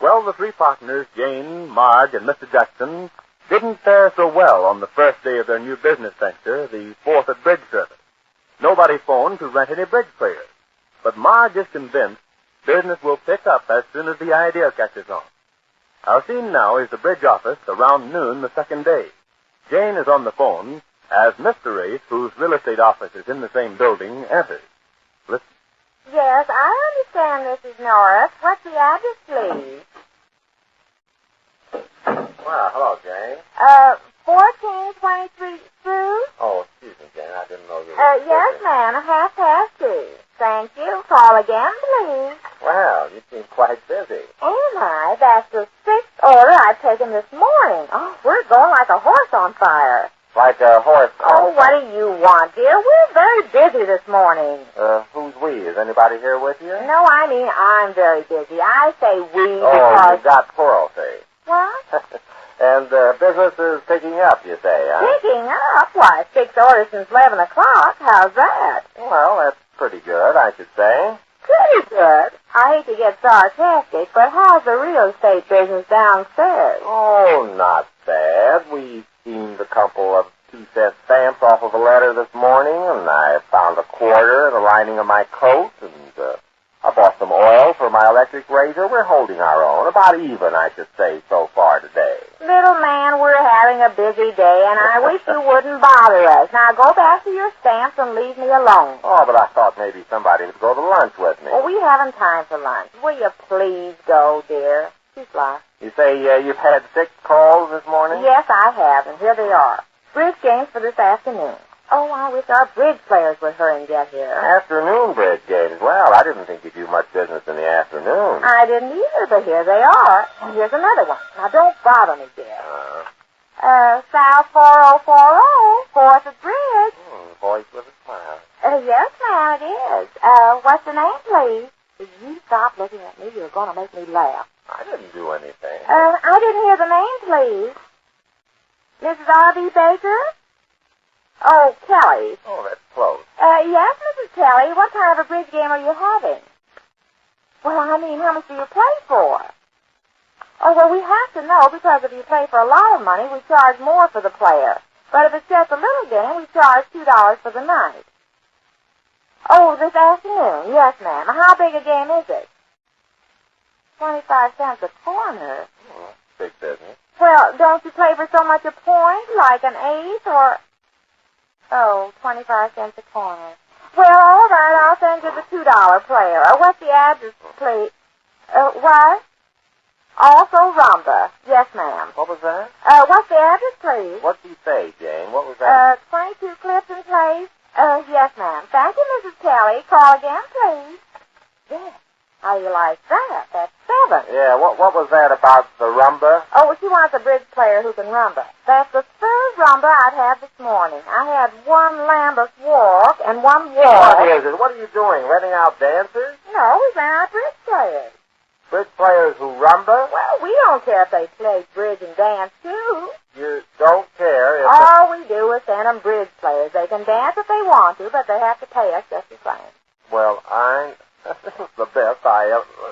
Well, the three partners, Jane, Marge, and Mr. Jackson, didn't fare so well on the first day of their new business venture, the 4th at Bridge service. Nobody phoned to rent any bridge players. But Marge is convinced business will pick up as soon as the idea catches on. Our scene now is the bridge office around noon the second day. Jane is on the phone as Mr. Ace, whose real estate office is in the same building, enters. Listen. Yes, I understand, Mrs. Norris. What's the address, please? Well, hello, Jane. 1423 through? Oh, excuse me, Jane. I didn't know you were... Yes, ma'am. 2:30. Thank you. Call again, please. Well, you seem quite busy. Am I? That's the 6th order I've taken this morning. Oh, we're going like a horse on fire. Like a horse... Oh, what do you want, dear? We're very busy this morning. Who's we? Is anybody here with you? No, I mean I'm very busy. I say we Oh, because... you got plural, say. What? And business is picking up, you say, huh? Picking up? Why, 6 orders since 11 o'clock. How's that? Well, that's pretty good, I should say. Pretty good. I hate to get sarcastic, but how's the real estate business downstairs? Oh, not bad. We steamed a couple of 2-cent stamps off of a letter this morning, and I found a quarter in the lining of my coat, and I bought some oil for my electric razor. We're holding our own. About even, I should say, so far today. Little man, we're having a busy day, and I wish you wouldn't bother us. Now go back to your stamps and leave me alone. Oh, but I thought maybe somebody would go to lunch with me. Well, we haven't time for lunch. Will you please go, dear? She's lost. You say you've had 6 calls this morning? Yes, I have, and here they are. Bridge games for this afternoon. Oh, I wish our bridge players would hurry and get here. Afternoon bridge games. Well, I didn't think you do much business in the afternoon. I didn't either, but here they are. And here's another one. Now, don't bother me, dear. South 4040, 4th at Bridge. Voice with a smile. Yes, ma'am, it is. What's the name, please? If you stop looking at me, you're going to make me laugh. I didn't do anything. I didn't hear the name, please. Mrs. R.B. Baker? Oh, Kelly. Oh, that's close. Yes, Mrs. Kelly. What kind of a bridge game are you having? Well, I mean, how much do you play for? Oh, well, we have to know, because if you play for a lot of money, we charge more for the player. But if it's just a little game, we charge $2 for the night. Oh, this afternoon. Yes, ma'am. How big a game is it? 25 cents a corner. Oh, big business. Well, don't you play for so much a point, like an ace, or... Oh, 25 cents a corner. Well, all right, I'll send you the $2 player. What's the address, please? What? Also rumba. Yes, ma'am. What was that? What's the address, please? What'd you say, Jane? What was that? 22 Clifton Place. Yes, ma'am. Thank you, Mrs. Kelly. Call again, please. Yes. How you like that? That's 7. Yeah, what was that about the rumba? Oh, she wants a bridge player who can rumba. That's the third rumba I've had this morning. I had 1 Lambeth walk and 1 walk. What is it? What are you doing? Renting out dancers? No, we ran out bridge players. Bridge players who rumba? Well, we don't care if they play bridge and dance, too. You don't care if... All we do is send them bridge players. They can dance if they want to, but they have to pay us just the same. Well, this is the best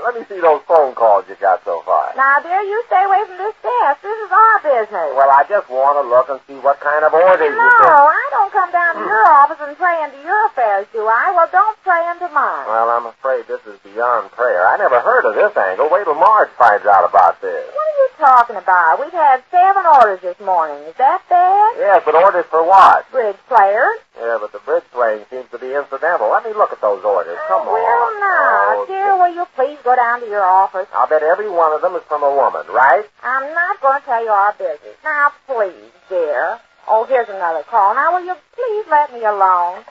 let me see those phone calls you got so far. Now, dear, you stay away from this desk. This is our business. Well, I just want to look and see what kind of orders you No, I don't come down to your office and pray into your affairs, do I? Well, don't pray into mine. Well, I'm afraid this is beyond prayer. I never heard of this angle. Wait till Marge finds out about this. What are you talking about? We've had 7 orders this morning. Is that bad? Yes, but orders for what? Bridge players. Yeah, but the bridge playing seems to be incidental. Let me look at those orders. Come on. Well, now, dear, will you please go down to your office? I'll bet every one of them is from a woman, right? I'm not going to tell you our business. Now, please, dear. Oh, here's another call. Now, will you please let me alone?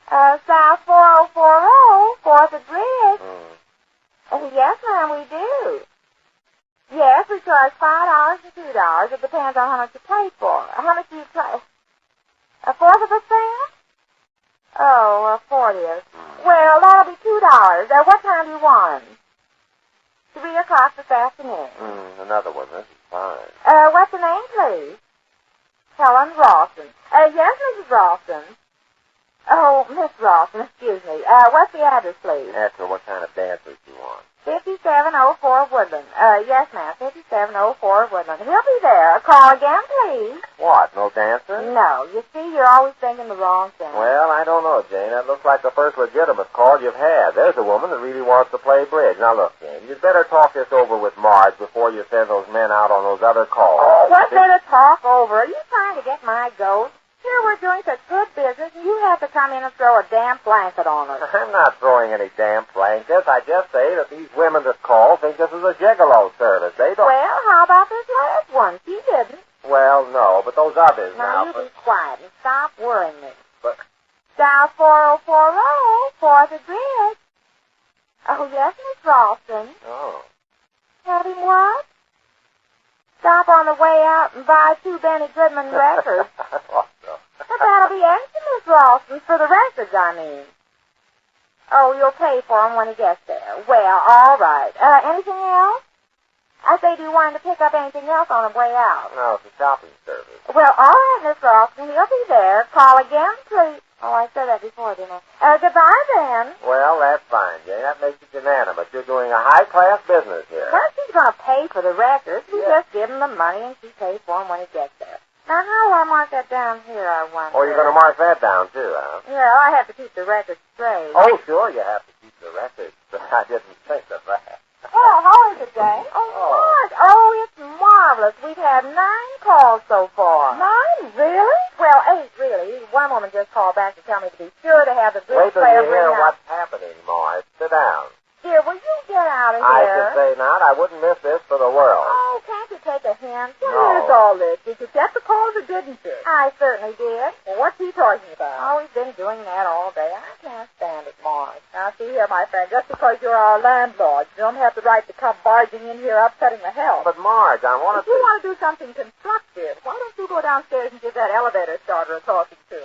South 4040, 4th at Bridge. Yes, ma'am, we do. Yes, we charge $5 and $2. It depends on how much you play for. How much do you play? 1/4 of a cent? Oh, 40th. Well, that'll be $2. What time do you want 'em? 3 o'clock this afternoon. Another one. This is fine. What's the name, please? Helen Ralston. Yes, Mrs. Ralston. Oh, Miss Rawson, excuse me. What's the address, please? Ask her what kind of dancers you want. 5704 Woodland. Yes, ma'am, 5704 Woodland. He'll be there. Call again, please. What, no dancer? No, you see, you're always thinking the wrong thing. Well, I don't know, Jane. That looks like the first legitimate call you've had. There's a woman that really wants to play bridge. Now, look, Jane, you'd better talk this over with Marge before you send those men out on those other calls. Oh, what's there to talk over? Are you trying to get my goat? Here we're doing such good business, and you have to come in and throw a damp blanket on us. I'm not throwing any damn blankets. I just say that these women that call think this is a gigolo service. They don't... Well, how about this last one? She didn't. Well, no, but those others now... Now, you be quiet and stop worrying me. But... Dial 4040, 4th and Bridge. Oh, yes, Miss Ralston. Oh. Have him what? Stop on the way out and buy 2 Benny Goodman records. But that'll be extra, Miss Ralston, for the records, I mean. Oh, you'll pay for them when he gets there. Well, all right. Anything else? I say, do you want him to pick up anything else on the way out? No, it's a shopping service. Well, all right, Miss Ralston, he'll be there. Call again, please. Oh, I said that before, didn't I? Goodbye, then. Well, that's fine, Jane. That makes it unanimous. You're doing a high-class business here. First, he's going to pay for the records. We just give him the money, and she pays for him when he gets there. Now, how do I mark that down here, I wonder? Oh, you're going to mark that down, too, huh? Yeah, I have to keep the records straight. Oh, sure, you have to keep the records. But I didn't think of that. Oh, how is it, Jane? Oh, Marge. Oh, it's marvelous. We've had 9 calls so far. 9? Really? Well, 8, really. One woman just called back to tell me to be sure to have the bridge Wait till player you hear bring out. what's happening, Marge. Sit down. Dear, will you get out of I here? should say not. I wouldn't miss this for the world. Oh, can't you take a hint? No. What is all this? Did you get the calls or didn't you? I certainly did. Well, what's he talking about? Oh, he's been doing that all day. I can't stand it, Marge. Now, see here, my friend, just because you're our landlord, you don't have the right to come barging in here upsetting the hell. But, Marge, I want to... If you want to do something constructive, why don't you go downstairs and give that elevator starter a talking to?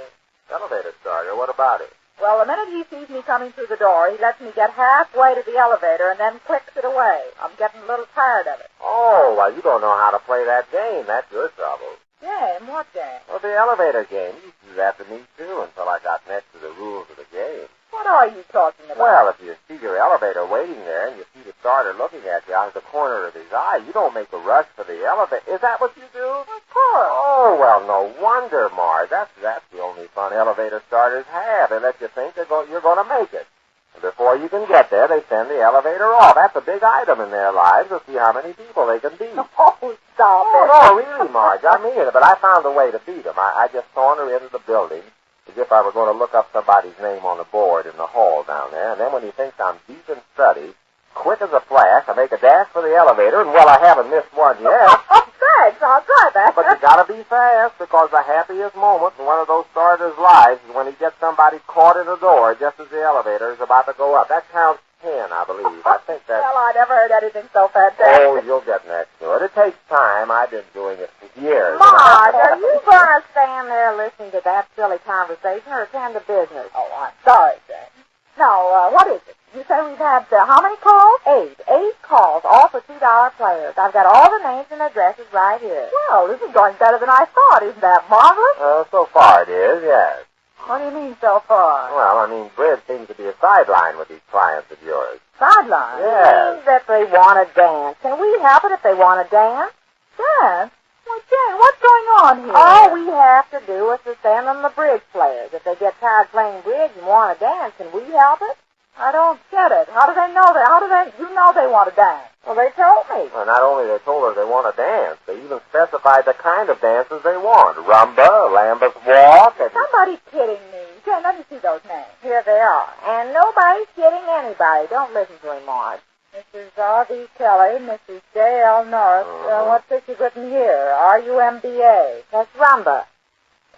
Elevator starter? What about it? Well, the minute he sees me coming through the door, he lets me get halfway to the elevator and then clicks it away. I'm getting a little tired of it. Oh, well, you don't know how to play that game. That's your trouble. Game? What game? Well, the elevator game. You used to do that to me, too, until I got next to the rules of the game. What are you talking about? Well, if you see your elevator waiting there and you see the starter looking at you out of the corner of his eye, you don't make a rush for the elevator. Is that what you do? Of course. Oh, well, no wonder, Marge. That's the only fun elevator starters have. They let you think you're going to make it. And before you can get there, they send the elevator off. That's a big item in their lives to see how many people they can beat. Oh, stop it. No, really, Marge. I mean it. But I found a way to beat them. I just saunter into the building as if I were going to look up somebody's name on the board in the hall down there. And then when he thinks I'm deep in study, quick as a flash, I make a dash for the elevator, and, well, I haven't missed one yet. Thanks, I'll try that. But you got to be fast, because the happiest moment in one of those starters' lives is when he gets somebody caught in the door just as the elevator is about to go up. That counts 10, I believe. I think that's... Well, I never heard anything so fantastic. Oh, you'll get next to it. It takes time. I've been doing it for years. Marge, are you going to stand there listening to that silly conversation or attend to business? Oh, I'm sorry, Jane. No, what is it? You say we've had how many calls? 8 calls, all for $2 players. I've got all the names and addresses right here. Well, this is going better than I thought. Isn't that marvelous? So far it is, yes. What do you mean, so far? Well, I mean, bridge seems to be a sideline with these clients of yours. Sideline? Yes. It means that they want to dance. Can we help it if they want to dance? Dance? Well, Jane, what's going on here? All we have to do is to send them the bridge players. If they get tired playing bridge and want to dance, can we help it? I don't get it. How do they know that? You know they want to dance. Well, they told me. Well, not only they told her they want to dance, they even specified the kind of dances they want. Rumba, Lambeth Walk, and... Somebody's kidding me. Jane, let me see those names. Here they are. And nobody's kidding anybody. Don't listen to him, Marge. Mrs. R.V. Kelly, Mrs. J.L. Norris. What's this you've written here? R-U-M-B-A. That's Rumba.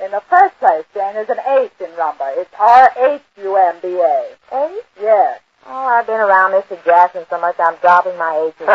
In the first place, Jane, there's an H in Rumba. It's R-H-U-M-B-A. H? Yes. Oh, I've been around Mr. Jackson so much I'm dropping my H's.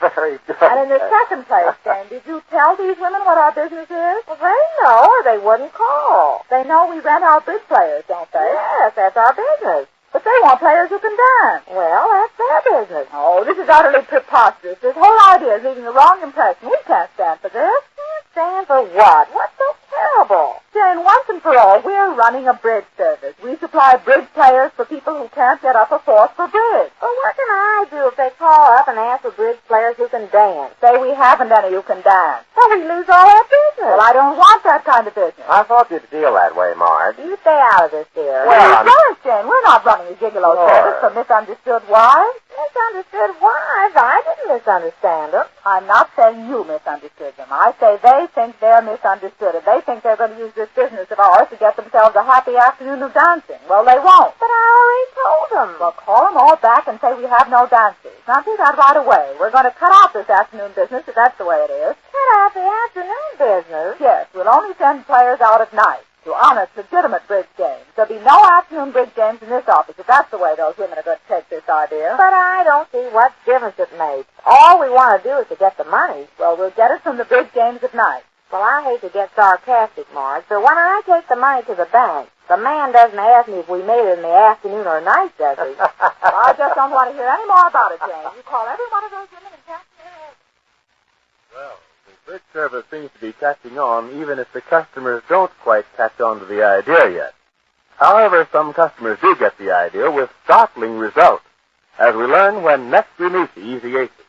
Very good. And in the second place, Jane, did you tell these women what our business is? Well, they know, or they wouldn't call. They know we rent our bridge players, don't they? Yes, that's our business. But they want players who can dance. Well, that's their business. Oh, this is utterly preposterous. This whole idea is leaving the wrong impression. We can't stand for this. Can't stand for what? What's so terrible? Jane, once and for all, we're running a bridge service. We supply bridge players for people who can't get up a fourth for bridge. Well, what can I do if they call up and ask for bridge players who can dance? Say we haven't any who can dance. Well, we lose all our business. Well, I don't want that kind of business. I thought you'd feel that way, Marge. You stay out of this, dear. Well, Florence, Jane, we're not running a gigolo service for misunderstood wives. Misunderstood wives? I didn't misunderstand them. I'm not saying you misunderstood them. I say they think they're misunderstood, and they think they're going to use this business of ours to get themselves a happy afternoon of dancing. Well, they won't. But I already told them. Well, call them all back and say we have no dancers. Now, do that right away. We're going to cut off this afternoon business if that's the way it is. Cut off the afternoon business? Yes, we'll only send players out at night to honest, legitimate bridge games. There'll be no afternoon bridge games in this office if that's the way those women are going to take this idea. But I don't see what difference it makes. All we want to do is to get the money. Well, we'll get it from the bridge games at night. Well, I hate to get sarcastic, Marge, but when I take the money to the bank, the man doesn't ask me if we made it in the afternoon or night, does he? Well, I just don't want to hear any more about it, Jane. You call every one of those women and catch their heads. Well, the bridge service seems to be catching on, even if the customers don't quite catch on to the idea yet. However, some customers do get the idea with startling results, as we learn when next we meet the Easy Aces.